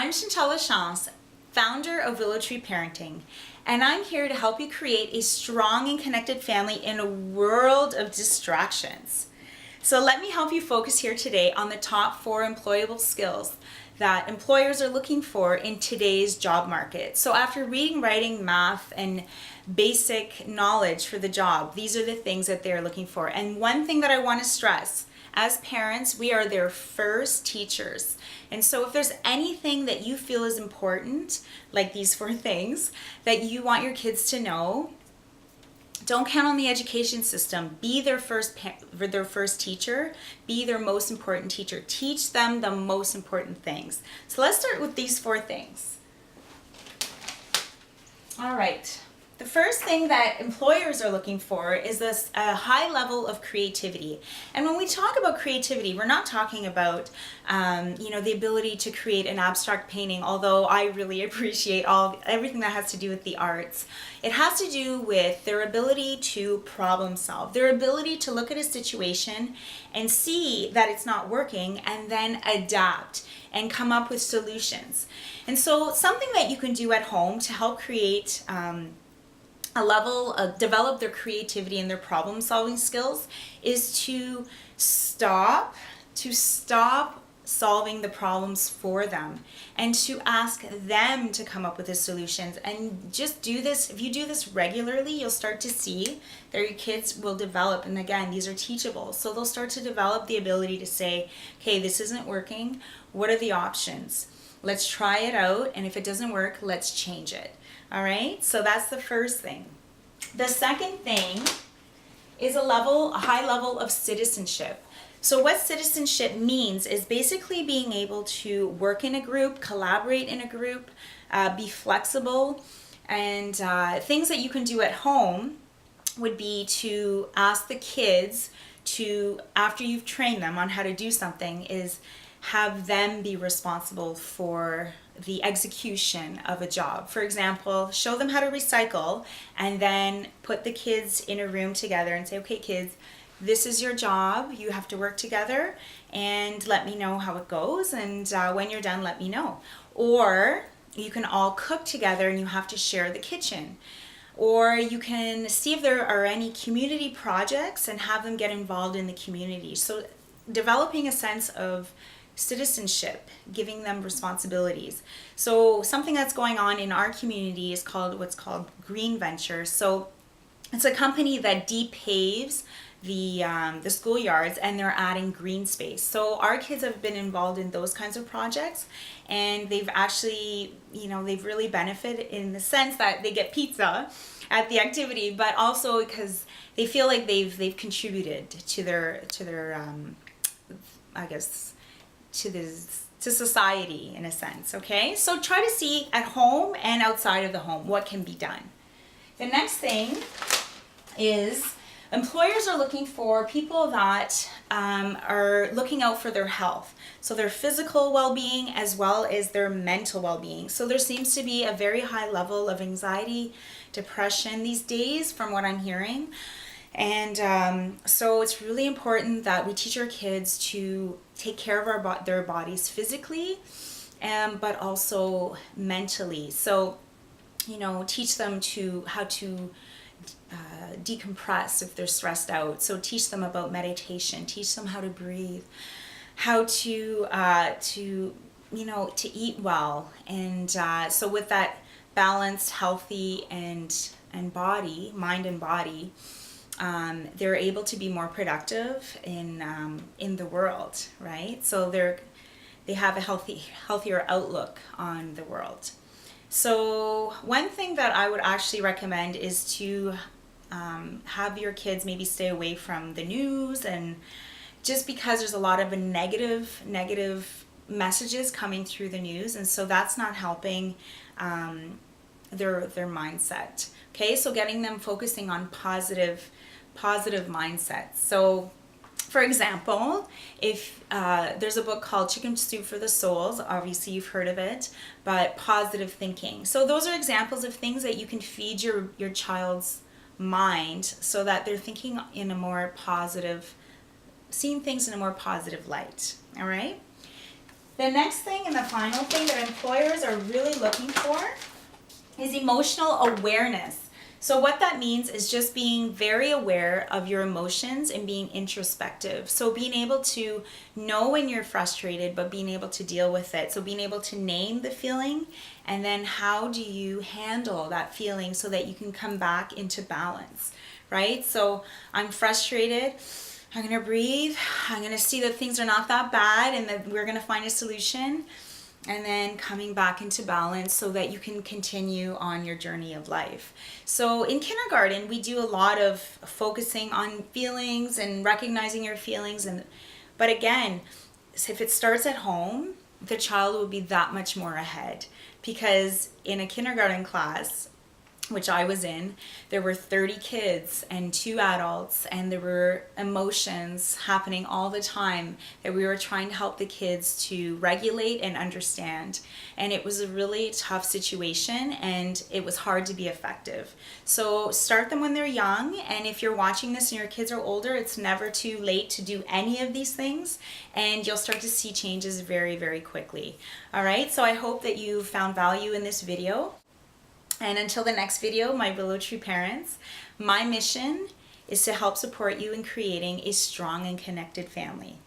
I'm Chantale Lachance, founder of Willow Tree Parenting, and I'm here to help you create a strong and connected family in a world of distractions. So let me help you focus here today on the top 4 employable skills that employers are looking for in today's job market. So after reading, writing, math, and basic knowledge for the job, these are the things that they're looking for. And one thing that I want to stress, as parents, we are their first teachers. And so if there's anything that you feel is important, like these 4 things, that you want your kids to know, don't count on the education system. Be their first teacher. Be their most important teacher. Teach them the most important things. So let's start with these 4 things. All right. The first thing that employers are looking for is a high level of creativity. And when we talk about creativity, we're not talking about the ability to create an abstract painting, although I really appreciate everything that has to do with the arts. It has to do with their ability to problem solve, their ability to look at a situation and see that it's not working and then adapt and come up with solutions. And so something that you can do at home to help create develop their creativity and their problem solving skills is to stop solving the problems for them and to ask them to come up with the solutions. And just do this. If you do this regularly, you'll start to see that your kids will develop, and again, these are teachable, so they'll start to develop the ability to say, okay, this isn't working, what are the options? Let's try it out, and if it doesn't work, let's change it. All right, so that's the first thing. The second thing is a high level of citizenship. So what citizenship means is basically being able to work in a group, collaborate in a group, be flexible, and things that you can do at home would be to ask the kids to, after you've trained them on how to do something, is have them be responsible for the execution of a job. For example, show them how to recycle and then put the kids in a room together and say, okay, kids, this is your job. You have to work together and let me know how it goes. And when you're done, let me know. Or you can all cook together and you have to share the kitchen. Or you can see if there are any community projects and have them get involved in the community. So developing a sense of citizenship, giving them responsibilities. So something that's going on in our community is what's called Green Ventures. So it's a company that depaves the schoolyards and they're adding green space. So our kids have been involved in those kinds of projects, and they've actually, they've really benefited in the sense that they get pizza at the activity, but also because they feel like they've contributed to their to society in a sense. Okay, so try to see at home and outside of the home what can be done. The next thing is employers are looking for people that are looking out for their health, so their physical well-being as well as their mental well-being. So there seems to be a very high level of anxiety, depression these days from what I'm hearing. And so it's really important that we teach our kids to take care of their bodies physically, but also mentally. So, teach them how to decompress if they're stressed out. So teach them about meditation, teach them how to breathe, how to eat well. And so with that balanced, healthy and body, mind and body, they're able to be more productive in the world, right? So they have a healthier outlook on the world. So one thing that I would actually recommend is to have your kids maybe stay away from the news, and just because there's a lot of negative messages coming through the news, and so that's not helping their mindset. Okay, so getting them focusing on positive mindsets. So for example, if there's a book called Chicken Soup for the Souls, obviously you've heard of it, but positive thinking. So those are examples of things that you can feed your child's mind so that they're thinking in a more positive, seeing things in a more positive light. All right? The next thing and the final thing that employers are really looking for is emotional awareness. So what that means is just being very aware of your emotions and being introspective. So being able to know when you're frustrated, but being able to deal with it. So being able to name the feeling, and then how do you handle that feeling so that you can come back into balance, right? So I'm frustrated. I'm going to breathe. I'm going to see that things are not that bad and that we're going to find a solution. And then coming back into balance so that you can continue on your journey of life. So in kindergarten, we do a lot of focusing on feelings and recognizing your feelings. But again, if it starts at home, the child will be that much more ahead. Because in a kindergarten class, which I was in, there were 30 kids and 2 adults, and there were emotions happening all the time that we were trying to help the kids to regulate and understand. And it was a really tough situation, and it was hard to be effective. So start them when they're young, and if you're watching this and your kids are older, it's never too late to do any of these things, and you'll start to see changes very, very quickly. All right, so I hope that you found value in this video. And until the next video, my Willow Tree parents, my mission is to help support you in creating a strong and connected family.